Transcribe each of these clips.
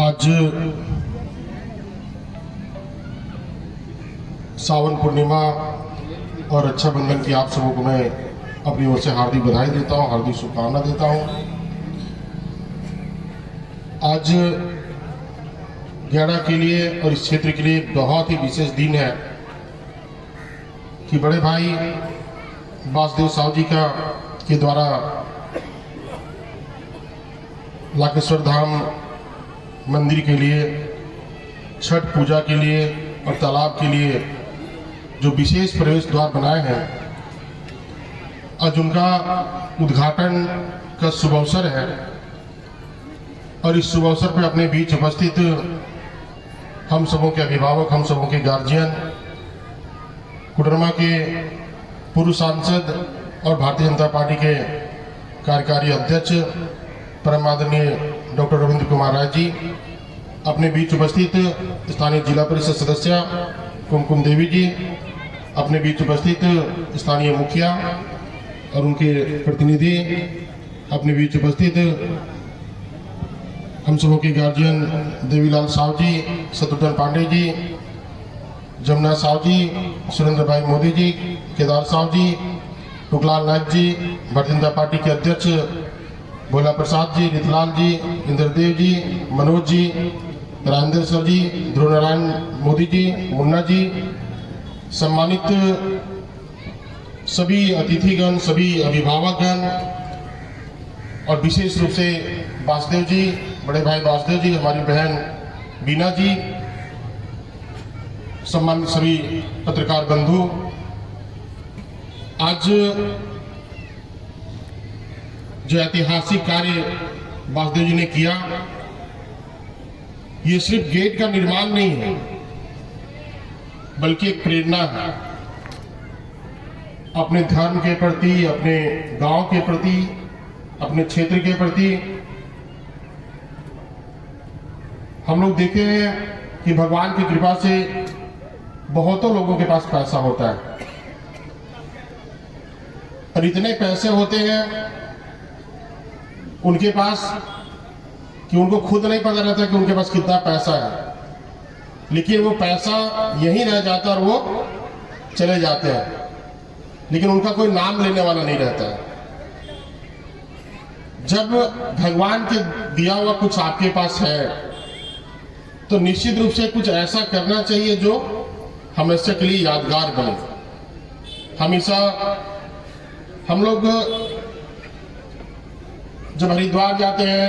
आज सावन पूर्णिमा और रक्षाबंधन की आप सबों को मैं अपनी ओर से हार्दिक बधाई देता हूं, हार्दिक शुभकामना देता हूं। आज गैड़ा के लिए और इस क्षेत्र के लिए बहुत ही विशेष दिन है कि बड़े भाई वासुदेव साहू जी के द्वारा लाकेश्वर धाम मंदिर के लिए, छठ पूजा के लिए और तालाब के लिए जो विशेष प्रवेश द्वार बनाए हैं, आज उनका उद्घाटन का शुभ अवसर है। और इस शुभ अवसर पर अपने बीच उपस्थित हम सबों के अभिभावक, हम सबों के गार्जियन, कोडरमा के पूर्व सांसद और भारतीय जनता पार्टी के कार्यकारी अध्यक्ष परम आदरणीय डॉक्टर रविंद्र कुमार राय जी, अपने बीच उपस्थित स्थानीय जिला परिषद सदस्य कुमकुम देवी जी, अपने बीच उपस्थित स्थानीय मुखिया और उनके प्रतिनिधि, अपने बीच उपस्थित हम सबों के गार्जियन देवीलाल साहू जी, शत्रुघ्न पांडे जी, जमुना साहू जी, सुरेंद्र भाई मोदी जी, केदार साहू जी, टुकलाल नायक जी, भारतीय जनता पार्टी के अध्यक्ष भोला प्रसाद जी, रितलाल जी, इंद्रदेव जी, मनोज जी, राजेंद्र सर जी, ध्रुव नारायण मोदी जी, मुन्ना जी, सम्मानित सभी अतिथिगण, सभी अभिभावकगण और विशेष रूप से वासुदेव जी, बड़े भाई वासुदेव जी, हमारी बहन बीना जी, सम्मानित सभी पत्रकार बंधु, आज जो ऐतिहासिक कार्य वासुदेव जी ने किया, ये सिर्फ गेट का निर्माण नहीं है बल्कि एक प्रेरणा है अपने धर्म के प्रति, अपने गांव के प्रति, अपने क्षेत्र के प्रति। हम लोग देखे हैं कि भगवान की कृपा से बहुतों लोगों के पास पैसा होता है और इतने पैसे होते हैं उनके पास कि उनको खुद नहीं पता रहता कि उनके पास कितना पैसा है, लेकिन वो पैसा यहीं रह जाता और वो चले जाते हैं, लेकिन उनका कोई नाम लेने वाला नहीं रहता है। जब भगवान के दिया हुआ कुछ आपके पास है तो निश्चित रूप से कुछ ऐसा करना चाहिए जो हमेशा के लिए यादगार बने। हमेशा हम लोग जब हरिद्वार जाते हैं,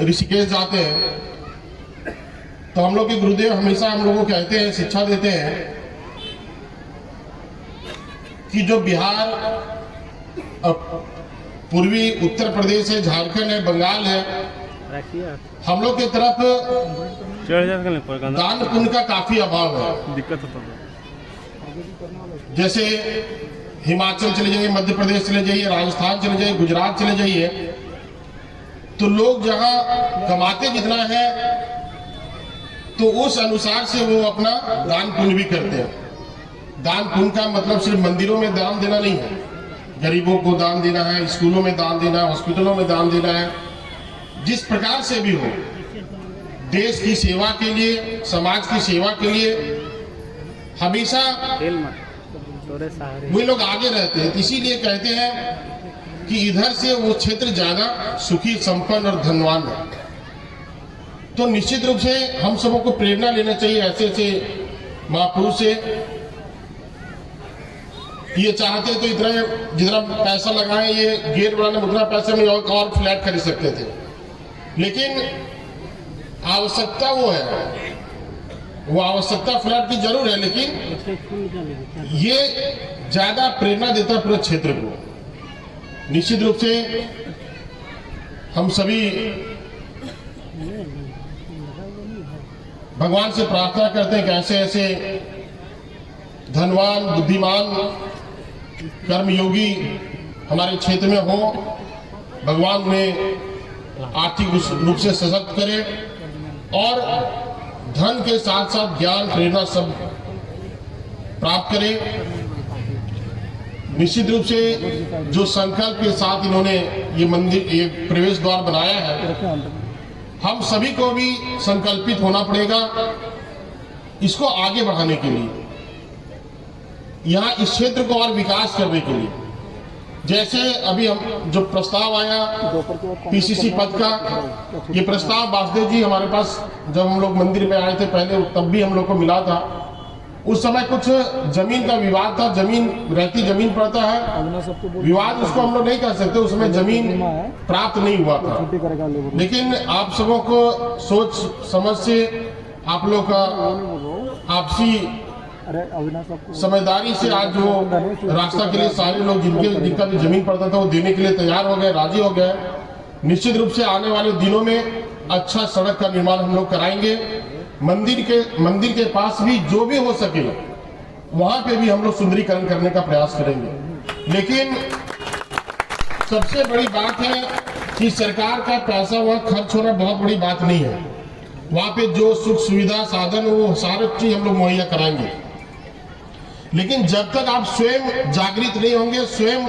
ऋषिकेश जाते हैं, तो हम लोग के गुरुदेव हमेशा हम लोगों को कहते हैं, शिक्षा देते हैं कि जो बिहार, पूर्वी उत्तर प्रदेश है, झारखंड है, बंगाल है, हम लोग की तरफ दान पुण्य का काफी अभाव है। दिक्कत होता है। जैसे हिमाचल चले जाइए, मध्य प्रदेश चले जाइए, राजस्थान चले जाइए, गुजरात चले जाइए, तो लोग जहां कमाते जितना है तो उस अनुसार से वो अपना दान पुण्य भी करते हैं। दान पुण्य का मतलब सिर्फ मंदिरों में दान देना नहीं है, गरीबों को दान देना है, स्कूलों में दान देना है, हॉस्पिटलों में दान देना है, जिस प्रकार से भी हो, देश की सेवा के लिए, समाज की सेवा के लिए हमेशा वही लोग आगे रहते हैं। इसीलिए कहते हैं कि इधर से वो क्षेत्र ज्यादा सुखी, संपन्न और धनवान है। तो निश्चित रूप से हम सबों को प्रेरणा लेना चाहिए ऐसे ऐसे महापुरुष से। ये चाहते तो इतना जितना पैसा लगाएं, ये गेट बनाने में उतना पैसे में और फ्लैट खरीद सकते थे, लेकिन आवश्यकता वो है, वो आवश्यकता फ्लैट की जरूर है, लेकिन ये ज्यादा प्रेरणा देता है पूरे क्षेत्र को। निश्चित रूप से हम सभी भगवान से प्रार्थना करते हैं कि ऐसे ऐसे धनवान, बुद्धिमान, कर्मयोगी हमारे क्षेत्र में हो। भगवान उन्हें आर्थिक रूप से सशक्त करे और धन के साथ साथ ज्ञान, प्रेरणा सब प्राप्त करे। निश्चित रूप से जो संकल्प के साथ इन्होंने ये मंदिर, ये प्रवेश द्वार बनाया है, हम सभी को भी संकल्पित होना पड़ेगा इसको आगे बढ़ाने के लिए, यहाँ इस क्षेत्र को और विकास करने के लिए। जैसे अभी हम जो प्रस्ताव आया पीसीसी पद का, ये प्रस्ताव वासुदेव जी हमारे पास जब हम लोग मंदिर में आए थे पहले, तब भी हम लोग को मिला था। उस समय कुछ जमीन का विवाद था, जमीन रहती जमीन पड़ता है, विवाद उसको हम लोग नहीं कर सकते, उसमें जमीन प्राप्त नहीं हुआ था। लेकिन आप सबों को सोच समझ से आप लोग का आपसी समझदारी से आज जो रास्ता के लिए सारे लोग जिनका भी जमीन पड़ता था वो देने के लिए तैयार हो गए, राजी हो गए। निश्चित रूप से आने वाले दिनों में अच्छा सड़क का निर्माण हम लोग कराएंगे। मंदिर के पास भी जो भी हो सके वहां पे भी हम लोग सुंदरीकरण करने का प्रयास करेंगे। लेकिन सबसे बड़ी बात है कि सरकार का पैसा वहां खर्च होना बहुत बड़ी बात नहीं है। वहां पे जो सुख सुविधा साधन वो सारी चीज हम लोग मुहैया कराएंगे। लेकिन जब तक आप स्वयं जागृत नहीं होंगे, स्वयं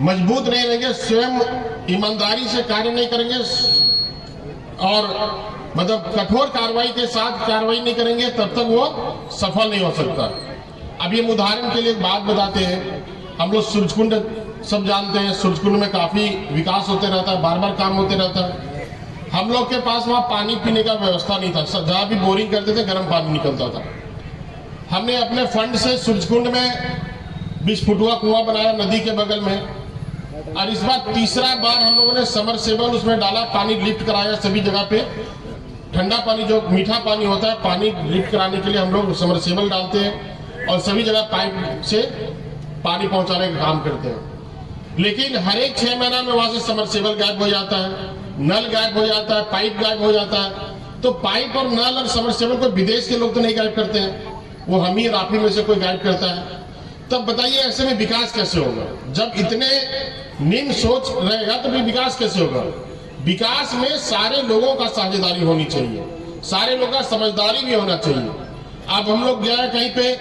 मजबूत नहीं रहेंगे, स्वयं ईमानदारी से कार्य नहीं करेंगे और मतलब कठोर कार्रवाई के साथ कार्रवाई नहीं करेंगे, तब तक वो सफल नहीं हो सकता। अब ये उदाहरण के लिए एक बात बताते हैं। हम लोग सूरजकुंड सब जानते हैं, सूरजकुंड में काफी विकास होते रहता है, बार बार काम होते रहता है। हम लोग के पास वहाँ पानी पीने का व्यवस्था नहीं था, जहाँ भी बोरिंग करते थे गर्म पानी निकलता था। हमने अपने फंड से सूरजकुंड में 20 फुटवा कुआं बनाया नदी के बगल में, और इस बार तीसरा बार हम लोगों ने समरसेबल उसमें डाला, पानी लिफ्ट कराया सभी जगह पे। ठंडा पानी जो मीठा पानी होता है, पानी लिफ्ट कराने के लिए हम लोग समरसेबल डालते हैं और सभी जगह पाइप से पानी पहुंचाने का काम करते हैं। लेकिन हर एक 6 महीना में वहां से समरसेबल गायब हो जाता है, नल गायब हो जाता है, पाइप गायब हो जाता है। तो पाइप और नल और समरसेबल को विदेश के लोग तो नहीं गायब करते हैं, वो हम ही राफी में से कोई गायब करता है। तब बताइए ऐसे में विकास कैसे होगा? जब इतने निम्न सोच रहेगा तो भी विकास कैसे होगा? विकास में सारे लोगों का साझेदारी होनी चाहिए, सारे लोगों का समझदारी भी होना चाहिए। अब हम लोग गए कहीं पे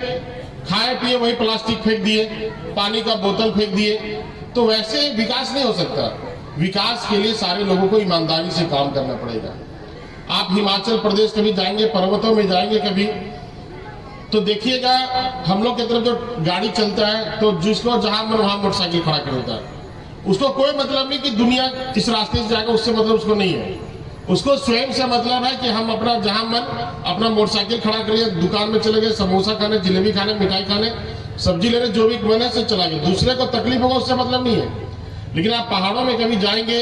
खाए पिए वही प्लास्टिक फेंक दिए, पानी का बोतल फेंक दिए, तो वैसे विकास नहीं हो सकता। विकास के लिए सारे लोगों को ईमानदारी से काम करना पड़ेगा। आप हिमाचल प्रदेश कभी जाएंगे, पर्वतों में जाएंगे कभी, तो देखिएगा हम लोग की तरफ जो गाड़ी चलता है तो जिसको जहां मन वहां मोटरसाइकिल खड़ा कर देता है। उसको कोई मतलब नहीं कि दुनिया किस रास्ते से जाएगा, उससे मतलब उसको नहीं है। उसको स्वयं से मतलब है कि हम अपना जहां मन अपना मोटरसाइकिल खड़ा करिए, दुकान में चले गए समोसा खाने, जलेबी खाने, मिठाई खाने, सब्जी लेने, जो भी मन है से चला गया। दूसरे को तकलीफ होगा उससे मतलब नहीं है। लेकिन आप पहाड़ों में कभी जाएंगे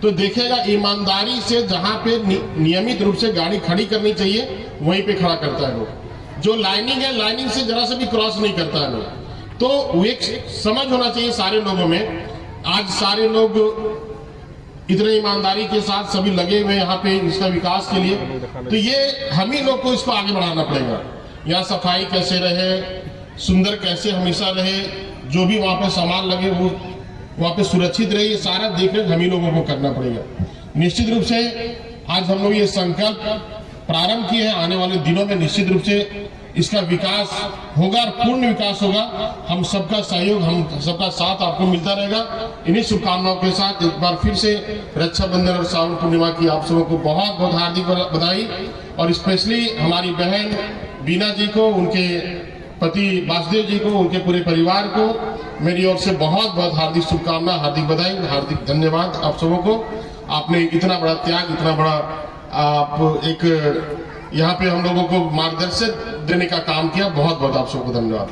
तो देखिएगा ईमानदारी से जहां पे नियमित रूप से गाड़ी खड़ी करनी चाहिए वहीं पे खड़ा करता है लोग। जो लाइनिंग है, लाइनिंग से जरा से भी क्रॉस नहीं करता है लोग। तो एक समझ होना चाहिए सारे लोगों में। आज सारे लोग इतने ईमानदारी के साथ सभी लगे हुए यहाँ पे इसका विकास के लिए, तो ये हम ही लोग को इसको आगे बढ़ाना पड़ेगा। यहाँ सफाई कैसे रहे, सुंदर कैसे हमेशा रहे, जो भी वहाँ पे सामान लगे वो वहाँ पे सुरक्षित रहे, ये सारा देखरेख हम ही लोगों को करना पड़ेगा। निश्चित रूप से आज हम लोग ये संकल्प प्रारंभ किए हैं, आने वाले दिनों में निश्चित रूप से इसका विकास होगा और पूर्ण विकास होगा। हम सबका सहयोग, हम सबका साथ आपको मिलता रहेगा। इन्हीं शुभकामनाओं के साथ एक बार फिर से रक्षाबंधन और सावन पूर्णिमा की आप सबों को बहुत बहुत हार्दिक बधाई, और स्पेशली हमारी बहन बीना जी को, उनके पति वासुदेव जी को, उनके पूरे परिवार को मेरी ओर से बहुत बहुत हार्दिक शुभकामना, हार्दिक बधाई, हार्दिक धन्यवाद आप सबों को। आपने इतना बड़ा त्याग, इतना बड़ा आप एक यहाँ पे हम लोगों को मार्गदर्शन देने का काम किया। बहुत बहुत आप सबको धन्यवाद।